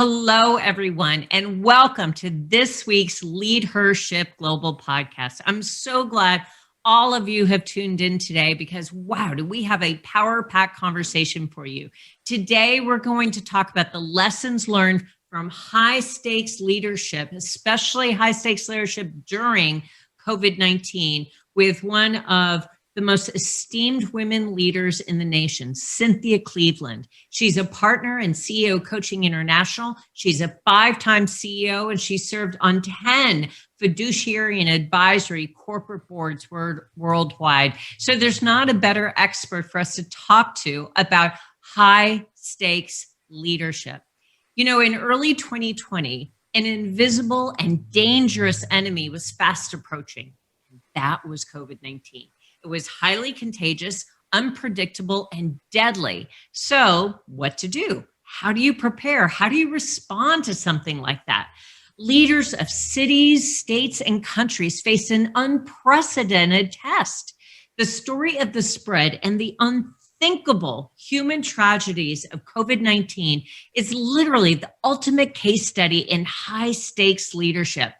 Hello, everyone, and welcome to this week's LeadHERship Global Podcast. I'm so glad all of you have tuned in today because, wow, do we have a power-packed conversation for you. Today, we're going to talk about the lessons learned from high-stakes leadership, especially high-stakes leadership during COVID-19, with one of the most esteemed women leaders in the nation, Cynthia Cleveland. She's a partner in CEO Coaching International. She's a 5-time CEO, and she served on 10 fiduciary and advisory corporate boards worldwide. So there's not a better expert for us to talk to about high stakes leadership. You know, in early 2020, an invisible and dangerous enemy was fast approaching. That was COVID-19. It was highly contagious, unpredictable, and deadly. So what to do? How do you prepare? How do you respond to something like that? Leaders of cities, states, and countries faced an unprecedented test. The story of the spread and the unthinkable human tragedies of COVID-19 is literally the ultimate case study in high-stakes leadership.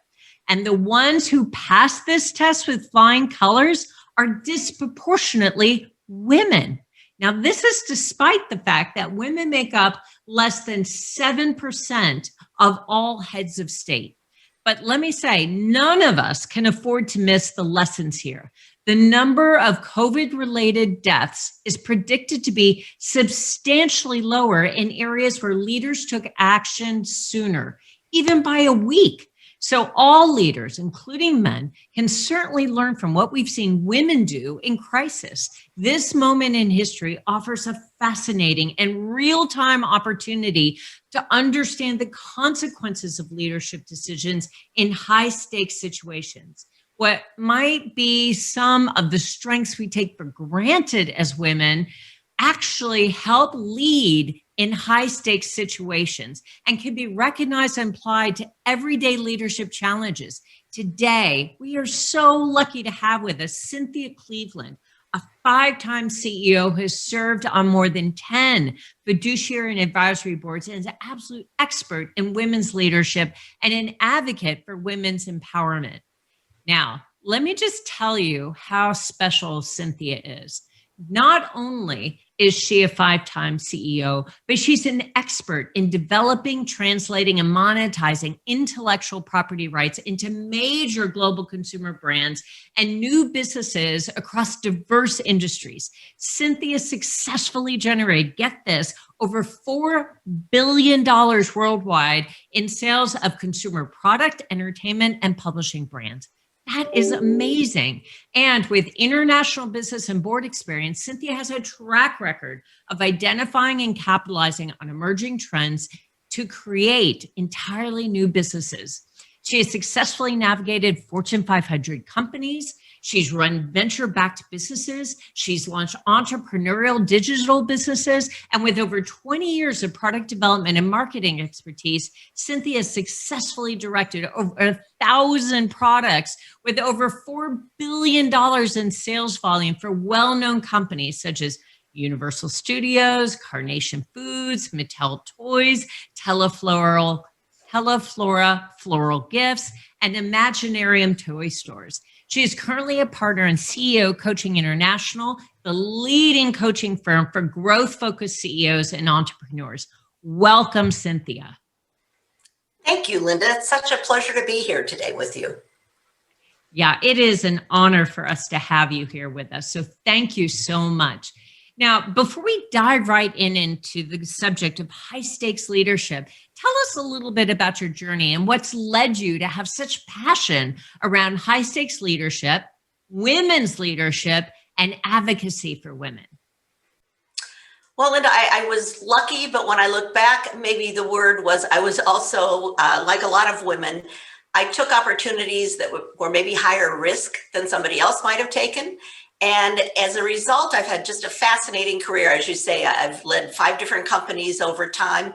And the ones who pass this test with flying colors are disproportionately women. Now, this is despite the fact that women make up less than 7% of all heads of state. But let me say, none of us can afford to miss the lessons here. The number of COVID-related deaths is predicted to be substantially lower in areas where leaders took action sooner, even by a week. So all leaders, including men, can certainly learn from what we've seen women do in crisis. This moment in history offers a fascinating and real-time opportunity to understand the consequences of leadership decisions in high-stakes situations. What might be some of the strengths we take for granted as women actually help lead in high-stakes situations and can be recognized and applied to everyday leadership challenges. Today, we are so lucky to have with us Cynthia Cleveland, a 5-time CEO who has served on more than 10 fiduciary and advisory boards and is an absolute expert in women's leadership and an advocate for women's empowerment. Now, let me just tell you how special Cynthia is. Not only is she a 5-time CEO, but she's an expert in developing, translating, and monetizing intellectual property rights into major global consumer brands and new businesses across diverse industries. Cynthia successfully generated, get this, over $4 billion worldwide in sales of consumer product, entertainment, and publishing brands. That is amazing. And with international business and board experience, Cynthia has a track record of identifying and capitalizing on emerging trends to create entirely new businesses. She has successfully navigated Fortune 500 companies. She's run venture-backed businesses. She's launched entrepreneurial digital businesses. And with over 20 years of product development and marketing expertise, Cynthia has successfully directed over 1,000 products with over $4 billion in sales volume for well-known companies such as Universal Studios, Carnation Foods, Mattel Toys, Teleflora Floral Gifts, and Imaginarium Toy Stores. She is currently a partner in CEO Coaching International, the leading coaching firm for growth-focused CEOs and entrepreneurs. Welcome, Cynthia. Thank you, Linda. It's such a pleasure to be here today with you. Yeah, it is an honor for us to have you here with us. So thank you so much. Now, before we dive right into the subject of high-stakes leadership, tell us a little bit about your journey and what's led you to have such passion around high-stakes leadership, women's leadership, and advocacy for women. Well, Linda, I was lucky, but when I look back, maybe the word was I was also, like a lot of women, I took opportunities that were maybe higher risk than somebody else might have taken. And as a result, I've had just a fascinating career. As you say, I've led 5 different companies over time,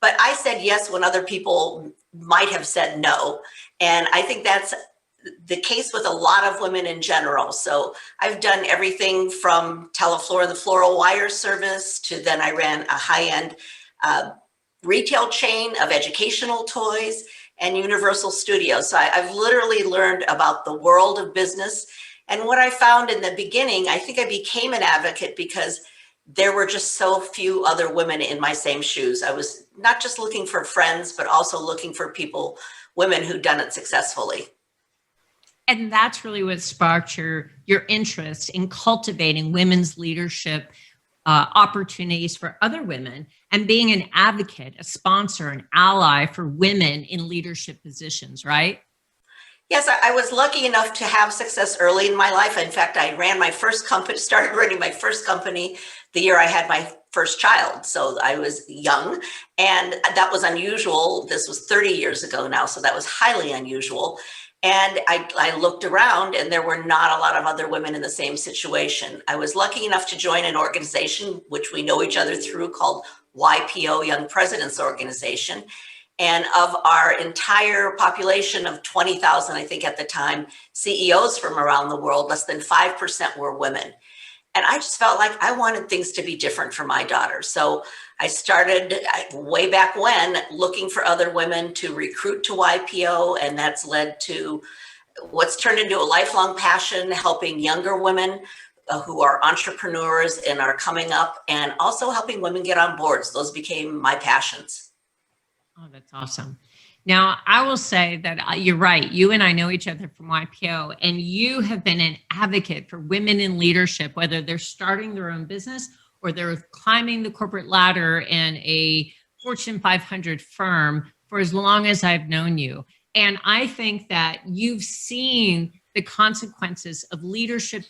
but I said yes when other people might have said no. And I think that's the case with a lot of women in general. So I've done everything from Teleflora, the floral wire service, to then I ran a high-end retail chain of educational toys, and Universal Studios. So I've literally learned about the world of business. And what I found in the beginning, I think I became an advocate because there were just so few other women in my same shoes. I was not just looking for friends, but also looking for people, women who'd done it successfully. And that's really what sparked your interest in cultivating women's leadership opportunities for other women and being an advocate, a sponsor, an ally for women in leadership positions, right? Yes, I was lucky enough to have success early in my life. In fact, I ran my first company, started running my first company the year I had my first child. So I was young, and that was unusual. This was 30 years ago now, so that was highly unusual. And I looked around, and there were not a lot of other women in the same situation. I was lucky enough to join an organization, which we know each other through, called YPO, Young Presidents Organization. And of our entire population of 20,000, I think at the time, CEOs from around the world, less than 5% were women. And I just felt like I wanted things to be different for my daughter. So I started way back when looking for other women to recruit to YPO. And that's led to what's turned into a lifelong passion, helping younger women who are entrepreneurs and are coming up, and also helping women get on boards. Those became my passions. Oh, that's awesome. Now, I will say that you're right. You and I know each other from YPO, and you have been an advocate for women in leadership, whether they're starting their own business or they're climbing the corporate ladder in a Fortune 500 firm for as long as I've known you. And I think that you've seen the consequences of leadership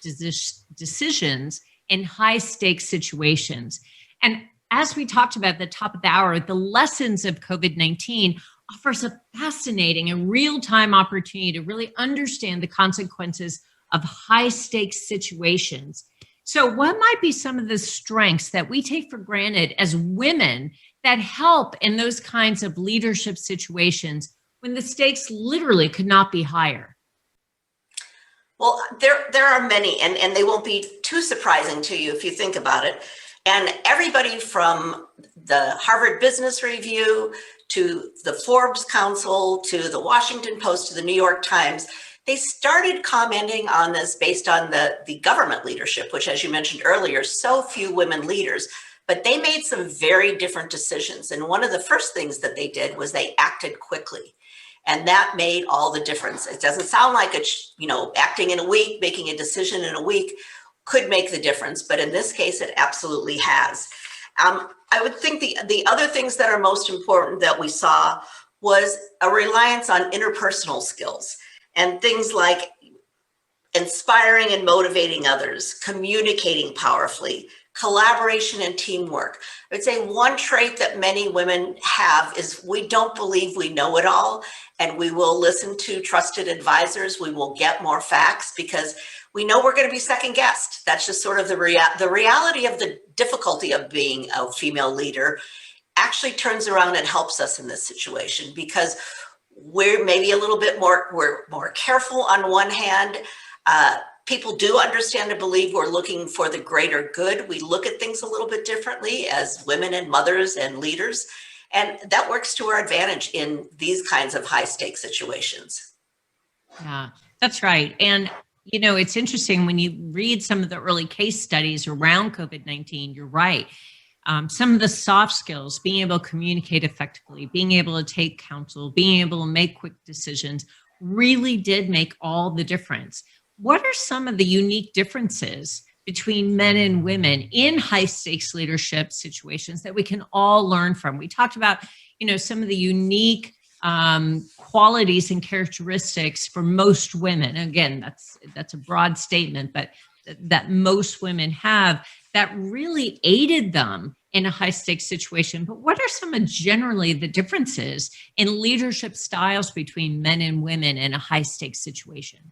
decisions in high stakes situations. And as we talked about at the top of the hour, the lessons of COVID-19 offers a fascinating and real-time opportunity to really understand the consequences of high-stakes situations. So what might be some of the strengths that we take for granted as women that help in those kinds of leadership situations when the stakes literally could not be higher? Well, there are many, and they won't be too surprising to you if you think about it. And everybody from the Harvard Business Review to the Forbes Council to the Washington Post to the New York Times, they started commenting on this based on the government leadership, which, as you mentioned earlier, so few women leaders, but they made some very different decisions. And one of the first things that they did was they acted quickly. And that made all the difference. It doesn't sound like it's, acting in a week, making a decision in a week could make the difference, but in this case, it absolutely has. I would think the other things that are most important that we saw was a reliance on interpersonal skills and things like inspiring and motivating others, communicating powerfully, collaboration and teamwork. I would say one trait that many women have is we don't believe we know it all, and we will listen to trusted advisors. We will get more facts because we know we're going to be second guessed. That's just sort of the reality of the difficulty of being a female leader actually turns around and helps us in this situation because we're maybe a little bit more, we're more careful on one hand. People do understand and believe we're looking for the greater good. We look at things a little bit differently as women and mothers and leaders. And that works to our advantage in these kinds of high stakes situations. Yeah, that's right. And it's interesting when you read some of the early case studies around COVID-19, you're right. Some of the soft skills, being able to communicate effectively, being able to take counsel, being able to make quick decisions really did make all the difference. What are some of the unique differences between men and women in high stakes leadership situations that we can all learn from? We talked about, some of the unique qualities and characteristics for most women. Again, that's a broad statement, but that most women have that really aided them in a high stakes situation. But what are some of generally the differences in leadership styles between men and women in a high stakes situation?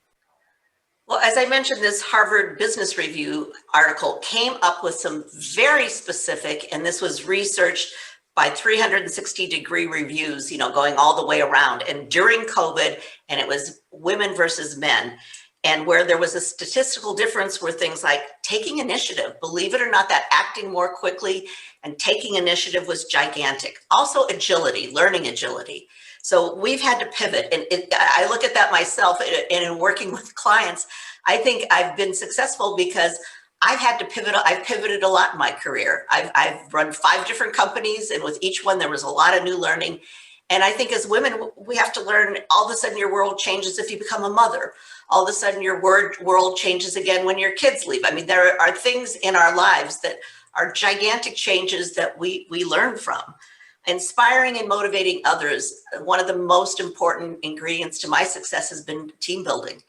Well, as I mentioned, this Harvard Business Review article came up with some very specific, and this was researched by 360-degree reviews, going all the way around. And during COVID, and it was women versus men. And where there was a statistical difference were things like taking initiative. Believe it or not, that acting more quickly and taking initiative was gigantic. Also agility, learning agility. So we've had to pivot. And I look at that myself, and in working with clients, I think I've been successful because I've had to pivot. I've pivoted a lot in my career. I've run 5 different companies, and with each one, there was a lot of new learning. And I think as women, we have to learn. All of a sudden, your world changes if you become a mother. All of a sudden, your world changes again when your kids leave. I mean, there are things in our lives that are gigantic changes that we learn from. Inspiring and motivating others, one of the most important ingredients to my success has been team building.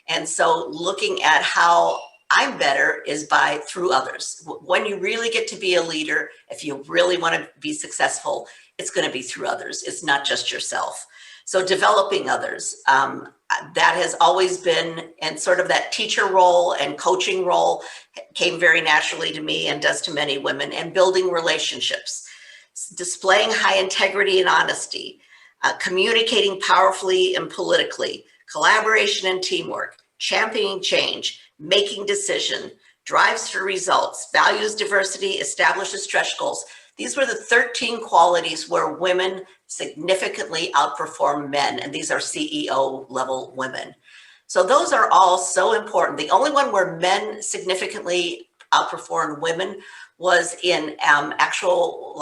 And so looking at how I'm better is through others. When you really get to be a leader, if you really want to be successful, it's going to be through others. It's not just yourself. So developing others, that has always been, and sort of that teacher role and coaching role came very naturally to me and does to many women, and building relationships, displaying high integrity and honesty, communicating powerfully and politically, collaboration and teamwork, championing change, making decision, drives for results, values diversity, establishes stretch goals. These were the 13 qualities where women significantly outperform men, and these are CEO level women. So those are all so important. The only one where men significantly outperformed women was in actual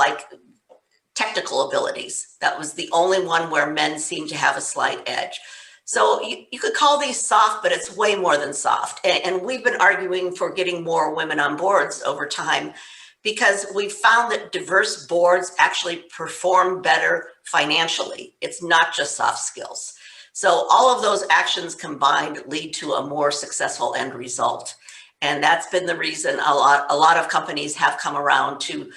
technical abilities. That was the only one where men seemed to have a slight edge. So you could call these soft, but it's way more than soft. And we've been arguing for getting more women on boards over time, because we found that diverse boards actually perform better financially. It's not just soft skills. So all of those actions combined lead to a more successful end result. And that's been the reason a lot of companies have come around to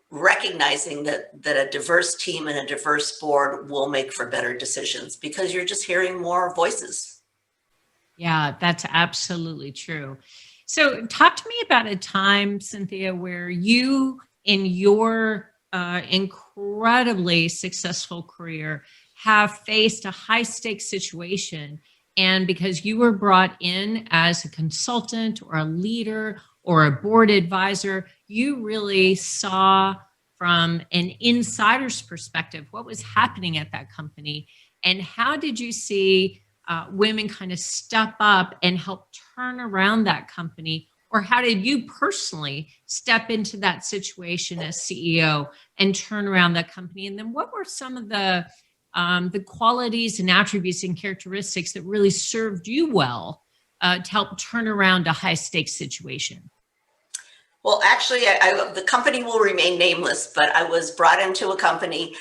recognizing that a diverse team and a diverse board will make for better decisions, because you're just hearing more voices. Yeah, that's absolutely true. So talk to me about a time, Cynthia, where you, in your incredibly successful career, have faced a high stakes situation. And because you were brought in as a consultant or a leader or a board advisor, you really saw from an insider's perspective what was happening at that company. And how did you see women kind of step up and help turn around that company? Or how did you personally step into that situation as CEO and turn around that company? And then what were some of the qualities and attributes and characteristics that really served you well to help turn around a high stakes situation? Well, actually, the company will remain nameless, but I was brought into a company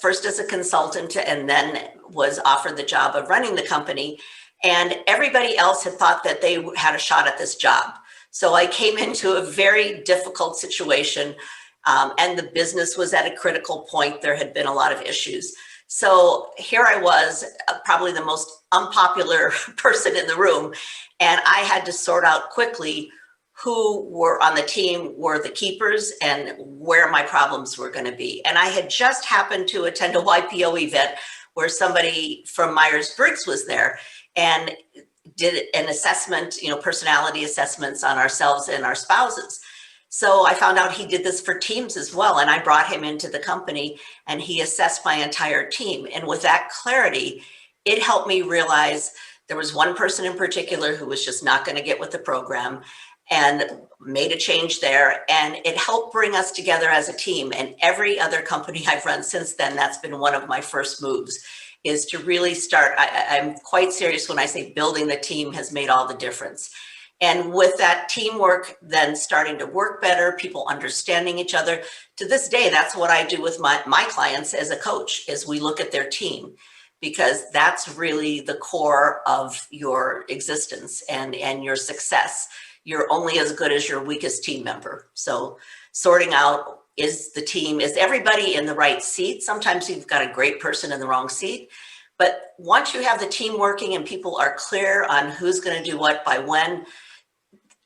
first as a consultant, and then was offered the job of running the company. And everybody else had thought that they had a shot at this job. So I came into a very difficult situation, and the business was at a critical point. There had been a lot of issues. So here I was, probably the most unpopular person in the room, and I had to sort out quickly who were on the team were the keepers and where my problems were going to be. And I had just happened to attend a YPO event where somebody from Myers-Briggs was there and did an assessment, personality assessments on ourselves and our spouses. So I found out he did this for teams as well. And I brought him into the company and he assessed my entire team. And with that clarity, it helped me realize there was one person in particular who was just not going to get with the program, and made a change there. And it helped bring us together as a team. And every other company I've run since then, that's been one of my first moves, is to really start. I'm quite serious when I say building the team has made all the difference. And with that teamwork then starting to work better, people understanding each other. To this day, that's what I do with my clients as a coach, is we look at their team, because that's really the core of your existence and your success. You're only as good as your weakest team member. So sorting out, is everybody in the right seat? Sometimes you've got a great person in the wrong seat. But once you have the team working and people are clear on who's going to do what by when,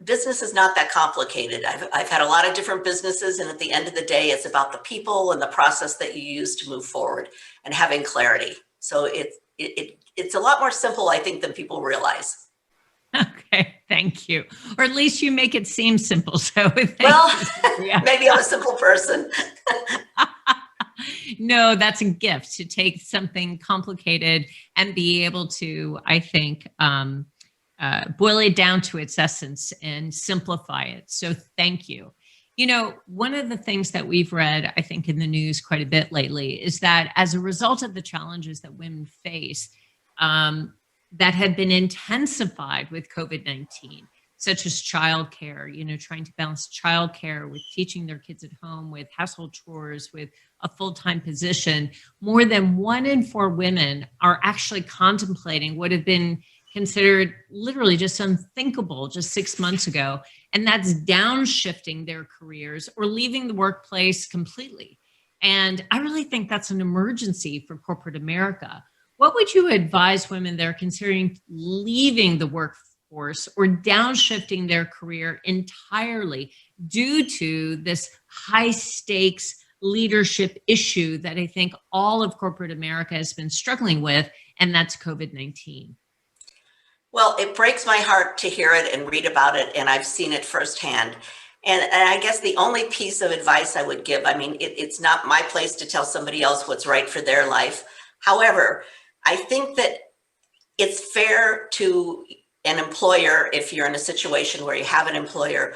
business is not that complicated. I've had a lot of different businesses, and at the end of the day, it's about the people and the process that you use to move forward and having clarity. So it's a lot more simple, I think, than people realize. Okay, thank you. Or at least you make it seem simple. So thank Well, you, Cynthia. maybe I'm a simple person. No, that's a gift to take something complicated and be able to, I think, boil it down to its essence and simplify it. So thank you. You know, one of the things that we've read, I think, in the news quite a bit lately is that as a result of the challenges that women face, that have been intensified with COVID-19, such as childcare, you know, trying to balance childcare with teaching their kids at home, with household chores, with a full-time position, more than 1 in 4 women are actually contemplating what have been considered literally just unthinkable just 6 months ago. And that's downshifting their careers or leaving the workplace completely. And I really think that's an emergency for corporate America. What would you advise women that are considering leaving the workforce or downshifting their career entirely due to this high stakes leadership issue that I think all of corporate America has been struggling with, and that's COVID-19? Well, it breaks my heart to hear it and read about it, and I've seen it firsthand. And I guess the only piece of advice I would give, I mean, it's not my place to tell somebody else what's right for their life. However, I think that it's fair to an employer, if you're in a situation where you have an employer,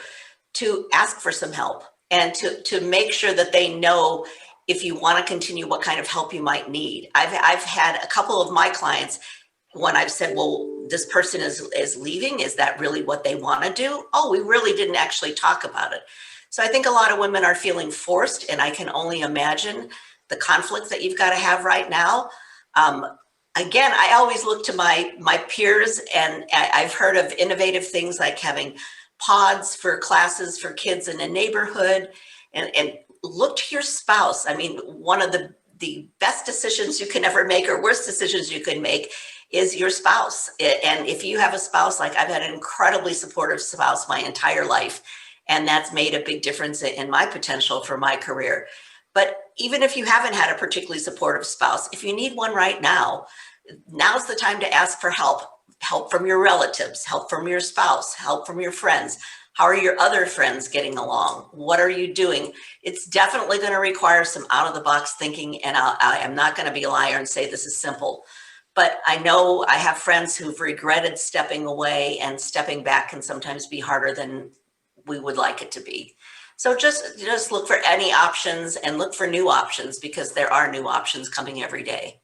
to ask for some help and to make sure that they know if you want to continue what kind of help you might need. I've had a couple of my clients when I've said, well, this person is leaving, is that really what they want to do? Oh, we really didn't actually talk about it. So I think a lot of women are feeling forced, and I can only imagine the conflict that you've got to have right now. Again, I always look to my peers, and I've heard of innovative things like having pods for classes for kids in a neighborhood, and look to your spouse. I mean, one of the best decisions you can ever make, or worst decisions you can make, is your spouse. And if you have a spouse, like I've had an incredibly supportive spouse my entire life, and that's made a big difference in my potential for my career. But even if you haven't had a particularly supportive spouse, if you need one right now, now's the time to ask for help. Help from your relatives, help from your spouse, help from your friends. How are your other friends getting along? What are you doing? It's definitely going to require some out of the box thinking, and I am not going to be a liar and say this is simple. But I know I have friends who've regretted stepping away, and stepping back can sometimes be harder than we would like it to be. So just look for any options and look for new options, because there are new options coming every day.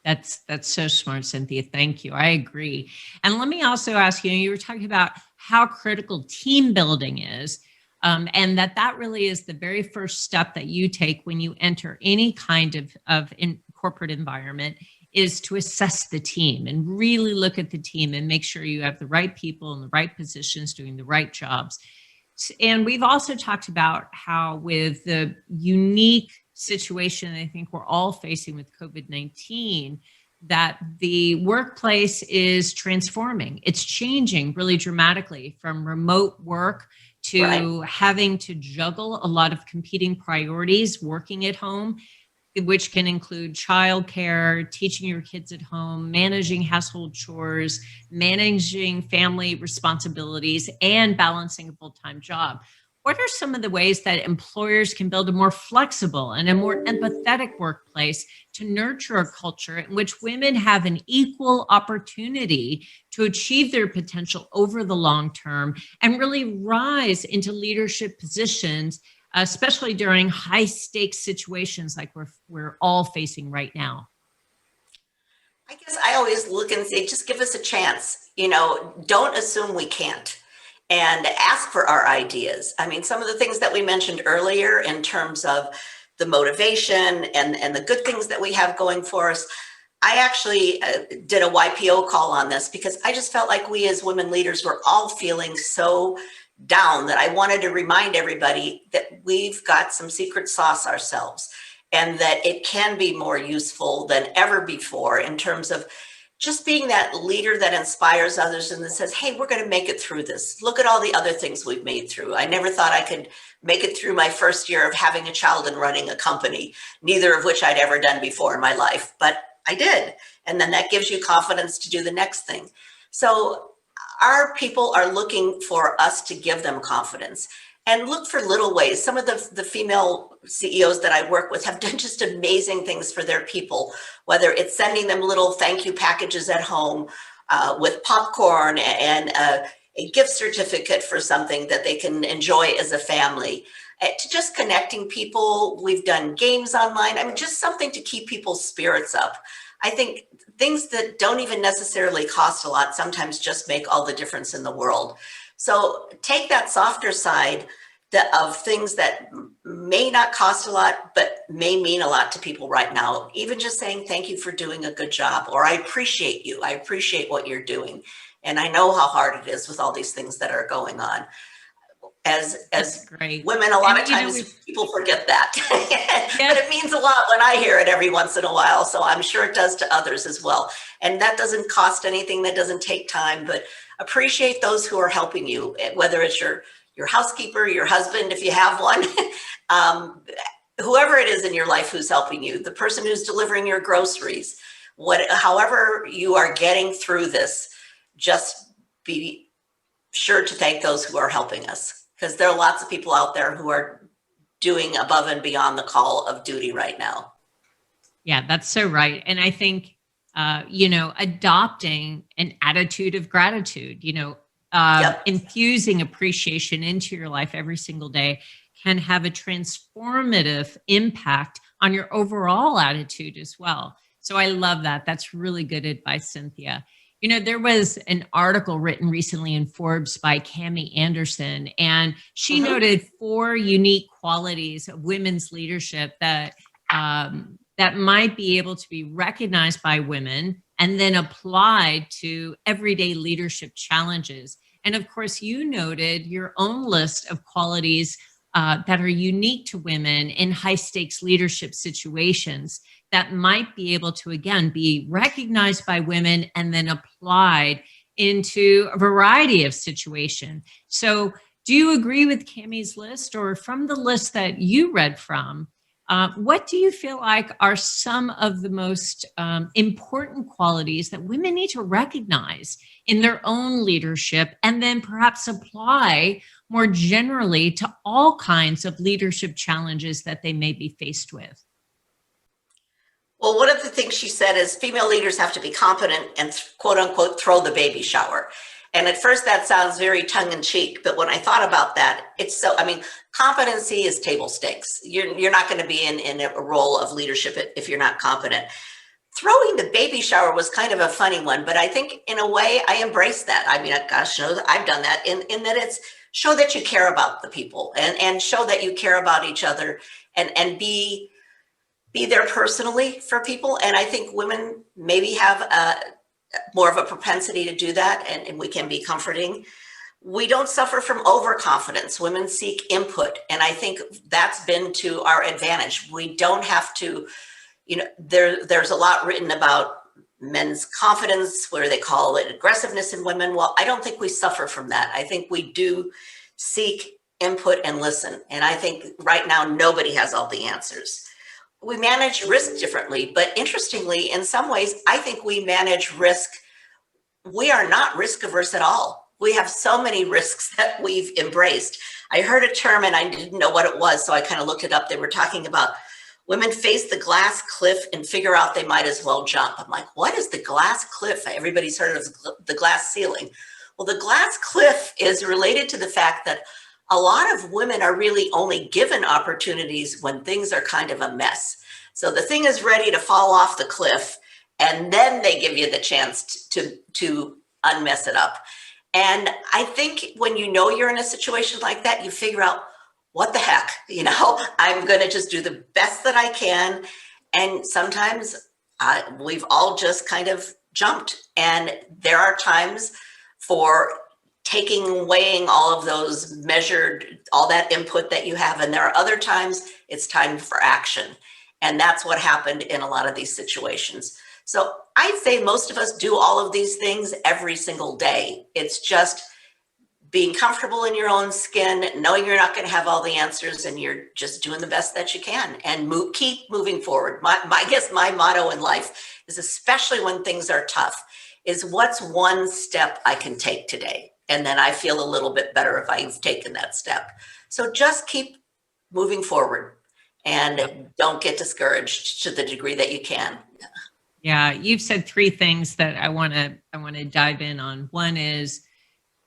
That's so smart, Cynthia. Thank you. I agree. And let me also ask you, you were talking about how critical team building is, and that really is the very first step that you take when you enter any kind of corporate environment, is to assess the team and really look at the team and make sure you have the right people in the right positions doing the right jobs. And we've also talked about how, with the unique situation I think we're all facing with COVID-19, that the workplace is transforming. It's changing really dramatically, from remote work to having to juggle a lot of competing priorities, working at home, which can include childcare, teaching your kids at home, managing household chores, managing family responsibilities, and balancing a full-time job. What are some of the ways that employers can build a more flexible and a more empathetic workplace to nurture a culture in which women have an equal opportunity to achieve their potential over the long term and really rise into leadership positions, especially during high stakes situations like we're all facing right now? I guess I always look and say, just give us a chance. You know, don't assume we can't, and ask for our ideas. I mean, some of the things that we mentioned earlier in terms of the motivation and the good things that we have going for us. I actually did a YPO call on this, because I just felt like we as women leaders were all feeling so down that I wanted to remind everybody that we've got some secret sauce ourselves, and that it can be more useful than ever before in terms of just being that leader that inspires others and that says, hey, we're going to make it through this. Look at all the other things we've made through. I never thought I could make it through my first year of having a child and running a company, neither of which I'd ever done before in my life, but I did. And then that gives you confidence to do the next thing. So our people are looking for us to give them confidence. And look for little ways. Some of the female CEOs that I work with have done just amazing things for their people, whether it's sending them little thank you packages at home with popcorn and a gift certificate for something that they can enjoy as a family, to just connecting people. We've done games online. I mean, just something to keep people's spirits up. I think things that don't even necessarily cost a lot sometimes just make all the difference in the world. So take that softer side of things that may not cost a lot, but may mean a lot to people right now. Even just saying, thank you for doing a good job, or I appreciate you. I appreciate what you're doing. And I know how hard it is with all these things that are going on. As great. Women, a lot of times people forget that. But it means a lot when I hear it every once in a while. So I'm sure it does to others as well. And that doesn't cost anything. That doesn't take time, but appreciate those who are helping you, whether it's your housekeeper, your husband, if you have one, whoever it is in your life who's helping you, the person who's delivering your groceries, however you are getting through this, just be sure to thank those who are helping us. Because there are lots of people out there who are doing above and beyond the call of duty right now. Yeah, that's so right. And I think, adopting an attitude of gratitude, infusing appreciation into your life every single day can have a transformative impact on your overall attitude as well. So I love that. That's really good advice, Cynthia. There was an article written recently in Forbes by Cami Anderson, and she noted 4 unique qualities of women's leadership that might be able to be recognized by women and then applied to everyday leadership challenges. And of course, you noted your own list of qualities that are unique to women in high stakes leadership situations that might be able to, again, be recognized by women and then applied into a variety of situations. So do you agree with Cami's list, or from the list that you read from, what do you feel like are some of the most important qualities that women need to recognize in their own leadership and then perhaps apply more generally to all kinds of leadership challenges that they may be faced with? Well, one of the things she said is female leaders have to be competent and quote unquote throw the baby shower. And at first that sounds very tongue in cheek, but when I thought about that, competency is table stakes. You're not going to be in a role of leadership if you're not competent. Throwing the baby shower was kind of a funny one, but I think in a way I embrace that. I mean, gosh, I've done that in that it's show that you care about the people and show that you care about each other and be there personally for people. And I think women maybe have more of a propensity to do that, and we can be comforting. We don't suffer from overconfidence. Women seek input, and I think that's been to our advantage. We don't have to, there's a lot written about men's confidence, where they call it aggressiveness in women. Well, I don't think we suffer from that. I think we do seek input and listen. And I think right now, nobody has all the answers. We manage risk differently, but interestingly, in some ways, I think we manage risk. We are not risk averse at all. We have so many risks that we've embraced. I heard a term and I didn't know what it was, so I kind of looked it up. They were talking about women face the glass cliff and figure out they might as well jump. I'm like, what is the glass cliff? Everybody's heard of the glass ceiling. Well, the glass cliff is related to the fact that a lot of women are really only given opportunities when things are kind of a mess. So the thing is ready to fall off the cliff, and then they give you the chance to unmess it up. And I think when you're in a situation like that, you figure out, what the heck, I'm going to just do the best that I can. And sometimes we've all just kind of jumped. And there are times for weighing all of those measured, all that input that you have. And there are other times it's time for action. And that's what happened in a lot of these situations. So I'd say most of us do all of these things every single day. It's just being comfortable in your own skin, knowing you're not going to have all the answers, and you're just doing the best that you can and keep moving forward. I guess my motto in life is, especially when things are tough, is what's one step I can take today? And then I feel a little bit better if I've taken that step. So just keep moving forward and don't get discouraged to the degree that you can. Yeah, you've said three things that I want to dive in on. One is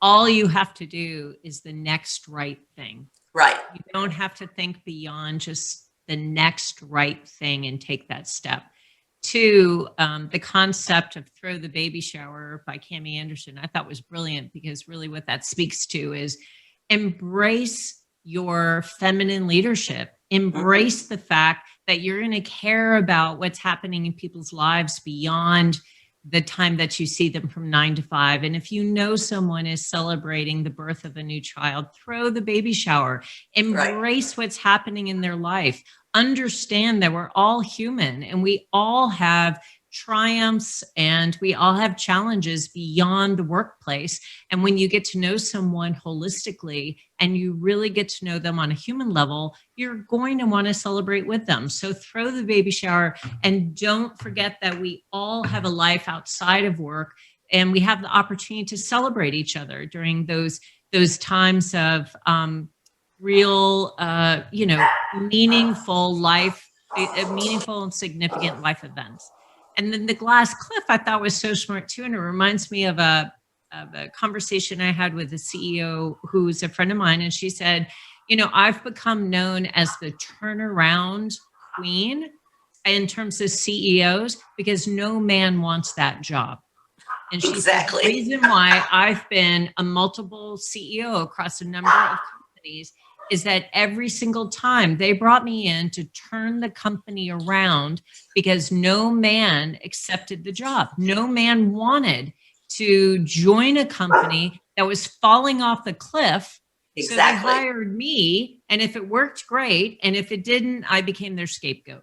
all you have to do is the next right thing. Right. You don't have to think beyond just the next right thing and take that step. Two, the concept of Throw the Baby Shower by Cami Anderson, I thought was brilliant, because really what that speaks to is embrace your feminine leadership. Embrace the fact that you're going to care about what's happening in people's lives beyond the time that you see them from 9 to 5. And if you know someone is celebrating the birth of a new child, throw the baby shower. Embrace what's happening in their life. Understand that we're all human and we all have triumphs and we all have challenges beyond the workplace. And when you get to know someone holistically and you really get to know them on a human level, you're going to want to celebrate with them. So throw the baby shower, and don't forget that we all have a life outside of work, and we have the opportunity to celebrate each other during those times of real, meaningful and significant life events. And then the glass cliff I thought was so smart too. And it reminds me of a conversation I had with a CEO who's a friend of mine. And she said, I've become known as the turnaround queen in terms of CEOs because no man wants that job. And she said, the reason why I've been a multiple CEO across a number of companies is that every single time they brought me in to turn the company around because no man accepted the job. No man wanted to join a company that was falling off the cliff. So they hired me, and if it worked, great. And if it didn't, I became their scapegoat.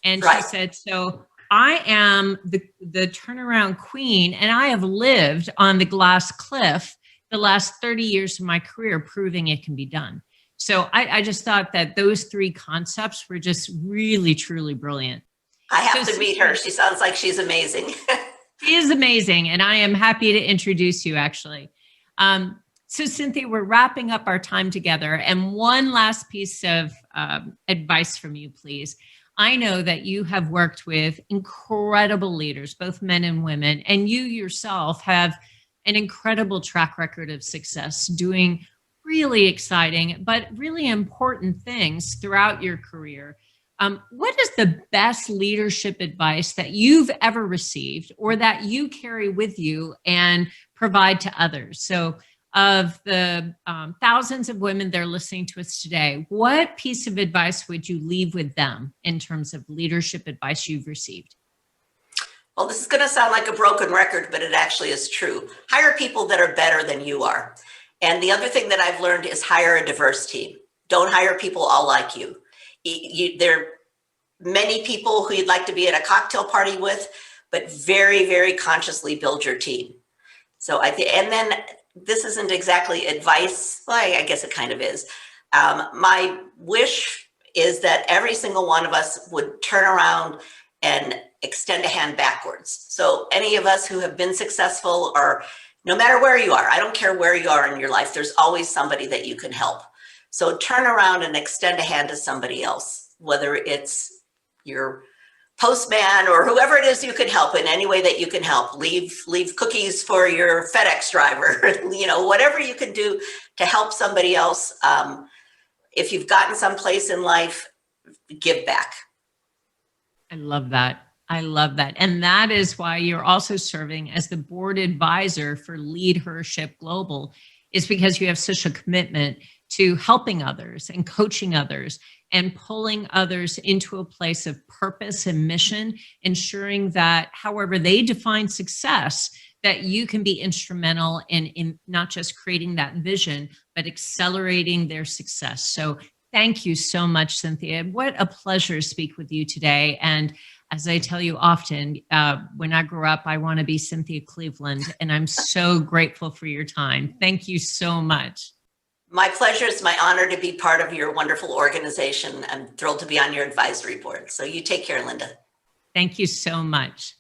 And she said, so I am the turnaround queen, and I have lived on the glass cliff the last 30 years of my career, proving it can be done. So I just thought that those three concepts were just really, truly brilliant. I have to meet her. She sounds like she's amazing. She is amazing. And I am happy to introduce you, actually. So Cynthia, we're wrapping up our time together. And one last piece of advice from you, please. I know that you have worked with incredible leaders, both men and women, and you yourself have an incredible track record of success doing really exciting, but really important things throughout your career. What is the best leadership advice that you've ever received or that you carry with you and provide to others? So of the thousands of women that are listening to us today, what piece of advice would you leave with them in terms of leadership advice you've received? Well, this is going to sound like a broken record, but it actually is true. Hire people that are better than you are. And the other thing that I've learned is hire a diverse team. Don't hire people all like you. There are many people who you'd like to be at a cocktail party with, but very, very consciously build your team. So and then this isn't exactly advice. Well, I guess it kind of is. My wish is that every single one of us would turn around and extend a hand backwards. So any of us who have been successful, or no matter where you are, I don't care where you are in your life, there's always somebody that you can help. So turn around and extend a hand to somebody else, whether it's your postman or whoever it is you can help in any way that you can help. Leave cookies for your FedEx driver, whatever you can do to help somebody else. If you've gotten someplace in life, give back. I love that. I love that. And that is why you're also serving as the board advisor for LeadHERship Global, is because you have such a commitment to helping others and coaching others and pulling others into a place of purpose and mission, ensuring that however they define success, that you can be instrumental in not just creating that vision, but accelerating their success. So thank you so much, Cynthia. What a pleasure to speak with you today. And as I tell you often, when I grow up, I want to be Cynthia Cleveland, and I'm so grateful for your time. Thank you so much. My pleasure. It's my honor to be part of your wonderful organization. I'm thrilled to be on your advisory board. So you take care, Linda. Thank you so much.